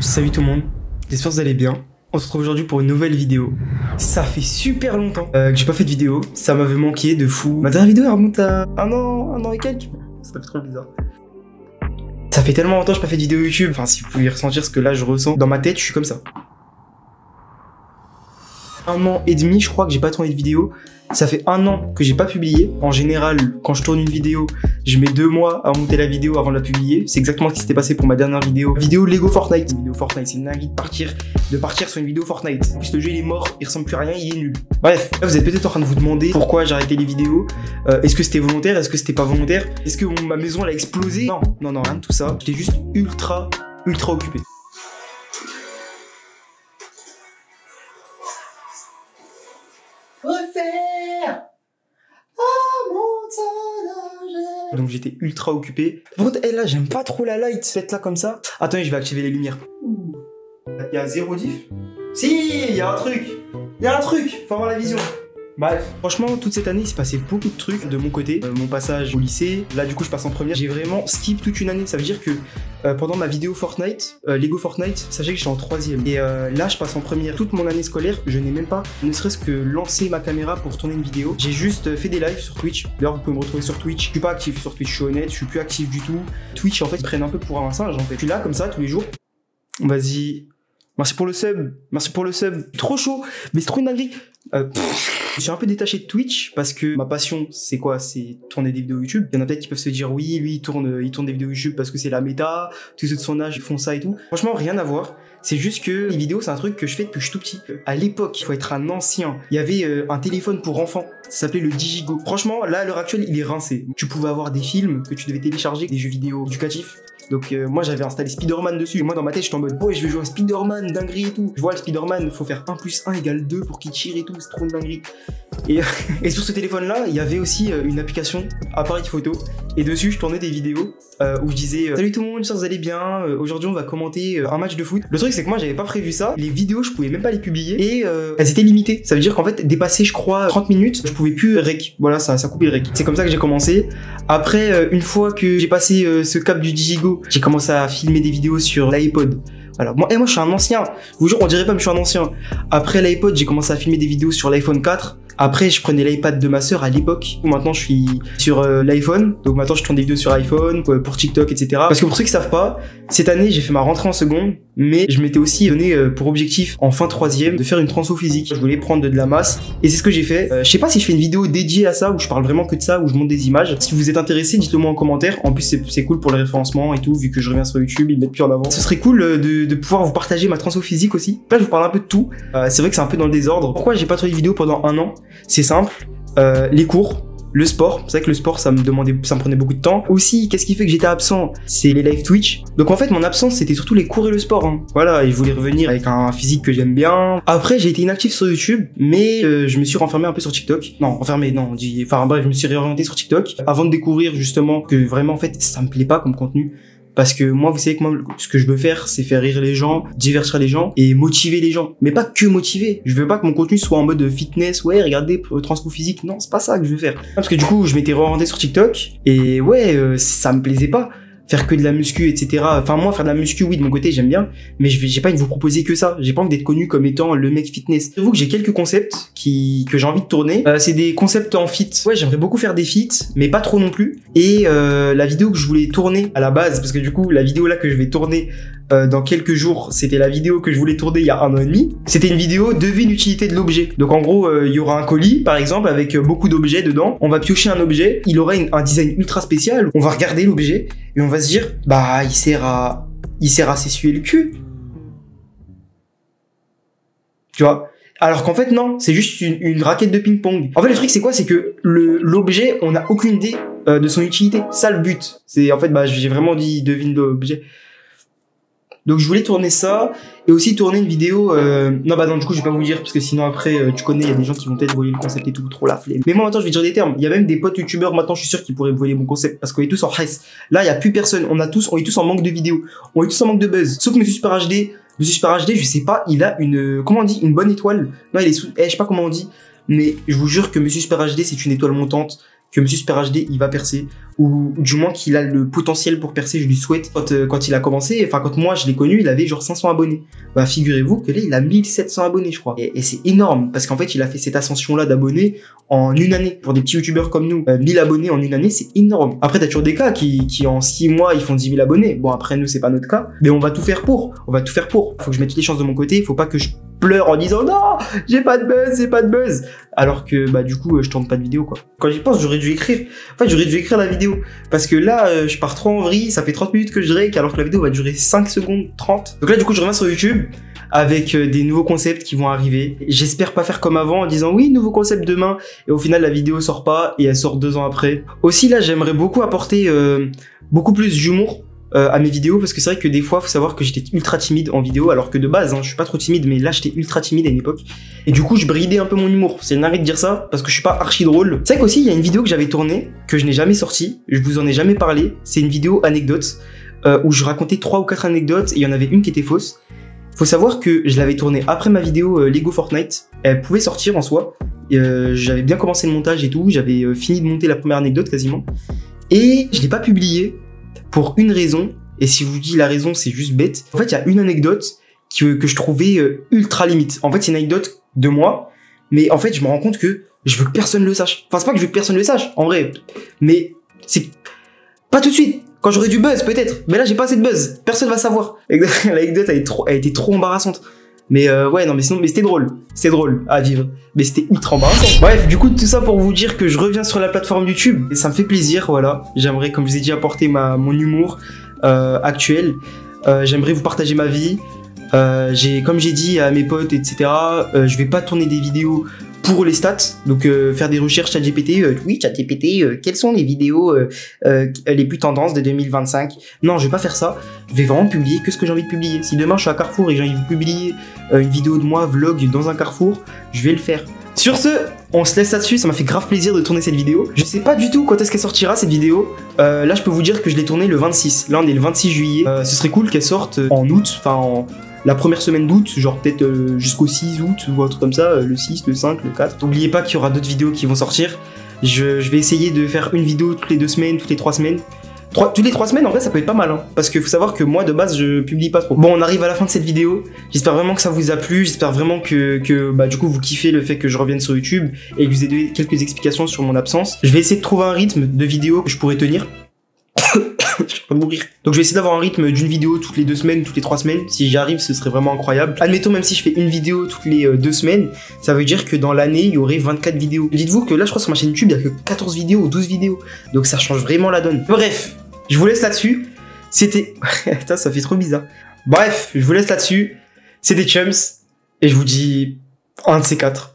Salut tout le monde, j'espère que vous allez bien. On se retrouve aujourd'hui pour une nouvelle vidéo. Ça fait super longtemps que j'ai pas fait de vidéo, ça m'avait manqué de fou. Ma dernière vidéo elle remonte à un an et quelques. Ça fait trop bizarre. Ça fait tellement longtemps que j'ai pas fait de vidéo YouTube, enfin si vous pouvez ressentir ce que là je ressens, dans ma tête je suis comme ça. 1 an et demi je crois que j'ai pas tourné de vidéo. Ça fait 1 an que j'ai pas publié. En général, quand je tourne une vidéo, je mets 2 mois à monter la vidéo avant de la publier. C'est exactement ce qui s'était passé pour ma dernière vidéo. Vidéo Lego Fortnite. Vidéo Fortnite, c'est une dinguerie de partir sur une vidéo Fortnite. En plus le jeu il est mort, il ressemble plus à rien, il est nul. Bref, là vous êtes peut-être en train de vous demander pourquoi j'ai arrêté les vidéos. Est-ce que c'était volontaire? Est-ce que c'était pas volontaire? Est-ce que ma maison elle a explosé? Non, rien de tout ça. J'étais juste ultra occupé. Donc j'étais ultra occupé. Par contre, là, j'aime pas trop la light. Faites là comme ça. Attendez, je vais activer les lumières. Il y a 0 diff. Si, il y a un truc. Faut avoir la vision. Bref, franchement, toute cette année, il s'est passé beaucoup de trucs de mon côté. Mon passage au lycée, là du coup je passe en première. J'ai vraiment skip toute une année. Ça veut dire que pendant ma vidéo Fortnite, Lego Fortnite, sachez que je suis en 3ème. Et là je passe en première. Toute mon année scolaire, je n'ai même pas ne serait-ce que lancé ma caméra pour tourner une vidéo. J'ai juste fait des lives sur Twitch. D'ailleurs vous pouvez me retrouver sur Twitch. Je suis pas actif sur Twitch, je suis honnête, je suis plus actif du tout. Twitch en fait ils prennent un peu pour un singe en fait. Je suis là comme ça tous les jours. Vas-y. Merci pour le sub. Trop chaud, mais c'est trop une dinguerie. Je suis un peu détaché de Twitch parce que ma passion c'est quoi? C'est tourner des vidéos YouTube. Il y en a peut-être qui peuvent se dire oui, lui il tourne des vidéos YouTube parce que c'est la méta, tous ceux de son âge ils font ça et tout. Franchement rien à voir. C'est juste que les vidéos c'est un truc que je fais depuis que je suis tout petit. À l'époque, il faut être un ancien. Il y avait un téléphone pour enfants, ça s'appelait le Digigo. Franchement là à l'heure actuelle il est rincé. Tu pouvais avoir des films que tu devais télécharger, des jeux vidéo éducatifs. Donc moi j'avais installé Spider-Man dessus et moi dans ma tête j'étais en mode ouais je vais jouer à Spider-Man, dinguerie et tout. Je vois le Spider-Man, faut faire 1 + 1 = 2 pour qu'il tire et tout, c'est trop une dinguerie. Et sur ce téléphone là il y avait aussi une application appareil photo et dessus je tournais des vidéos où je disais salut tout le monde, j'espère que vous allez bien, aujourd'hui on va commenter un match de foot. Le truc c'est que moi j'avais pas prévu ça, les vidéos je pouvais même pas les publier et elles étaient limitées. Ça veut dire qu'en fait dépasser je crois 30 minutes je pouvais plus rec, voilà ça coupait le rec. C'est comme ça que j'ai commencé. Après une fois que j'ai passé ce cap du Digigo, j'ai commencé à filmer des vidéos sur l'iPod. Alors moi je suis un ancien, je vous jure on dirait pas mais je suis un ancien. Après l'iPod j'ai commencé à filmer des vidéos sur l'iPhone 4. Après je prenais l'iPad de ma sœur à l'époque. Maintenant je suis sur l'iPhone. Donc maintenant je tourne des vidéos sur iPhone, pour TikTok etc. Parce que pour ceux qui savent pas, cette année j'ai fait ma rentrée en seconde. Mais je m'étais aussi donné pour objectif en fin 3ème de faire une transfo physique. Je voulais prendre de la masse et c'est ce que j'ai fait. Je sais pas si je fais une vidéo dédiée à ça où je parle vraiment que de ça, où je monte des images. Si vous êtes intéressé, dites-le moi en commentaire. En plus c'est cool pour le référencement et tout, vu que je reviens sur YouTube, ils me mettent plus en avant. Ce serait cool de pouvoir vous partager ma transfo physique aussi. Là je vous parle un peu de tout. C'est vrai que c'est un peu dans le désordre. Pourquoi j'ai pas tourné de vidéo pendant 1 an? C'est simple, les cours. Le sport, c'est vrai que le sport ça me prenait beaucoup de temps. Aussi, qu'est-ce qui fait que j'étais absent? C'est les live Twitch. Donc en fait mon absence c'était surtout les cours et le sport. Voilà, et je voulais revenir avec un physique que j'aime bien. Après j'ai été inactif sur YouTube, mais je me suis renfermé un peu sur TikTok. Enfin bref, je me suis réorienté sur TikTok avant de découvrir justement que vraiment en fait ça me plaît pas comme contenu. Parce que moi, vous savez que moi, ce que je veux faire, c'est faire rire les gens, divertir les gens et motiver les gens. Mais pas que motiver. Je veux pas que mon contenu soit en mode fitness, ouais, regardez, transpo physique. Non, c'est pas ça que je veux faire. Parce que du coup, je m'étais réorienté sur TikTok et ouais, ça me plaisait pas. Faire que de la muscu, etc. Enfin, moi, faire de la muscu, oui, de mon côté, j'aime bien. Mais j'ai pas envie de vous proposer que ça. J'ai pas envie d'être connu comme étant le mec fitness. J'avoue que j'ai quelques concepts que j'ai envie de tourner. C'est des concepts en fit. Ouais, j'aimerais beaucoup faire des fits, mais pas trop non plus. Et la vidéo que je voulais tourner à la base, parce que du coup, la vidéo là que je vais tourner dans quelques jours, c'était la vidéo que je voulais tourner il y a 1 an et demi. C'était une vidéo devine l'utilité de l'objet. Donc en gros, il y aura un colis, par exemple, avec beaucoup d'objets dedans. On va piocher un objet. Il aura un design ultra spécial. On va regarder l'objet et on va se dire, bah, il sert à s'essuyer le cul. Tu vois? Alors qu'en fait, non, c'est juste une raquette de ping-pong. En fait, le truc, c'est quoi? C'est que l'objet, on n'a aucune idée de son utilité. Ça, le but. C'est, en fait, bah, j'ai vraiment dit devine l'objet. Donc je voulais tourner ça et aussi tourner une vidéo. Non bah non, du coup je vais pas vous dire parce que sinon après tu connais, il y a des gens qui vont peut-être voler le concept et tout, trop la flemme. Mais moi maintenant je vais dire des termes. Il y a même des potes youtubeurs maintenant, je suis sûr qu'ils pourraient voler mon concept parce qu'on est tous en hess. Là il y a plus personne. On est tous en manque de vidéos. On est tous en manque de buzz. Sauf Monsieur Super HD. Monsieur Super HD, je sais pas, il a une comment on dit, une bonne étoile. Non il est sous. Je sais pas comment on dit. Mais je vous jure que Monsieur Super HD c'est une étoile montante. Que Monsieur Super HD il va percer, ou du moins qu'il a le potentiel pour percer, je lui souhaite. Quand il a commencé, enfin quand moi je l'ai connu, il avait genre 500 abonnés. Bah figurez-vous que là il a 1700 abonnés je crois. Et c'est énorme, parce qu'en fait il a fait cette ascension là d'abonnés en une année. Pour des petits youtubeurs comme nous, 1000 abonnés en une année c'est énorme. Après t'as toujours des cas qui en 6 mois ils font 10 000 abonnés. Bon après nous c'est pas notre cas, mais on va tout faire pour. Faut que je mette toutes les chances de mon côté, faut pas que je pleure en disant non, j'ai pas de buzz. Alors que bah du coup je tourne pas de vidéo quoi. Quand j'y pense j'aurais dû écrire la vidéo parce que là je pars trop en vrille, ça fait 30 minutes que je règle alors que la vidéo va durer 5 secondes 30. Donc là du coup je reviens sur YouTube avec des nouveaux concepts qui vont arriver. J'espère pas faire comme avant en disant oui nouveau concept demain et au final la vidéo sort pas et elle sort 2 ans après. Aussi là j'aimerais beaucoup apporter beaucoup plus d'humour à mes vidéos parce que c'est vrai que des fois faut savoir que j'étais ultra timide en vidéo alors que de base je suis pas trop timide mais là j'étais ultra timide à une époque et du coup je bridais un peu mon humour. C'est une arrête de dire ça parce que je suis pas archi drôle. C'est vrai qu'aussi il y a une vidéo que j'avais tournée que je n'ai jamais sortie, je vous en ai jamais parlé, c'est une vidéo anecdote où je racontais 3 ou 4 anecdotes et il y en avait une qui était fausse. Faut savoir que je l'avais tournée après ma vidéo Lego Fortnite, elle pouvait sortir en soi, j'avais bien commencé le montage et tout, j'avais fini de monter la première anecdote quasiment et je l'ai pas publiée pour une raison, et si je vous dis la raison, c'est juste bête. En fait, il y a une anecdote que je trouvais ultra limite. En fait, c'est une anecdote de moi, mais en fait, je me rends compte que je veux que personne le sache. Enfin, c'est pas que je veux que personne le sache, en vrai, mais c'est pas tout de suite. Quand j'aurai du buzz, peut-être. Mais là, j'ai pas assez de buzz. Personne va savoir. L'anecdote, elle était trop embarrassante. Mais ouais, non, mais sinon, mais c'était drôle. C'est drôle à vivre. Mais c'était ultra embarrassant. Bref, du coup, tout ça pour vous dire que je reviens sur la plateforme YouTube. Et ça me fait plaisir, voilà. J'aimerais, comme je vous ai dit, apporter mon humour actuel. J'aimerais vous partager ma vie. Comme j'ai dit à mes potes, etc., je vais pas tourner des vidéos pour les stats, donc faire des recherches ChatGPT, oui ChatGPT, quelles sont les vidéos les plus tendances de 2025. Non, je vais pas faire ça, je vais vraiment publier que ce que j'ai envie de publier. Si demain je suis à Carrefour et j'ai envie de publier une vidéo de moi, vlog dans un Carrefour, je vais le faire. Sur ce, on se laisse là-dessus, ça m'a fait grave plaisir de tourner cette vidéo. Je sais pas du tout quand est-ce qu'elle sortira cette vidéo, là je peux vous dire que je l'ai tournée le 26, là on est le 26 juillet, ce serait cool qu'elle sorte en août, enfin en la première semaine d'août, genre peut-être jusqu'au 6 août ou un truc comme ça, le 6, le 5, le 4. N'oubliez pas qu'il y aura d'autres vidéos qui vont sortir. Je vais essayer de faire une vidéo toutes les 2 semaines, toutes les 3 semaines. Toutes les 3 semaines, en vrai, ça peut être pas mal, hein, parce qu'il faut savoir que moi, de base, je publie pas trop. Bon, on arrive à la fin de cette vidéo. J'espère vraiment que ça vous a plu. J'espère vraiment que bah, du coup, vous kiffez le fait que je revienne sur YouTube et que je vous ai donné quelques explications sur mon absence. Je vais essayer de trouver un rythme de vidéo que je pourrais tenir. Je vais mourir. Donc je vais essayer d'avoir un rythme d'une vidéo toutes les 2 semaines, toutes les 3 semaines. Si j'y arrive, ce serait vraiment incroyable. Admettons, même si je fais une vidéo toutes les 2 semaines, ça veut dire que dans l'année, il y aurait 24 vidéos. Dites-vous que là, je crois sur ma chaîne YouTube, il y a que 14 vidéos ou 12 vidéos. Donc ça change vraiment la donne. Bref, je vous laisse là-dessus. C'était... Putain, ça fait trop bizarre. Bref, je vous laisse là-dessus. C'était Chums. Et je vous dis un de ces 4.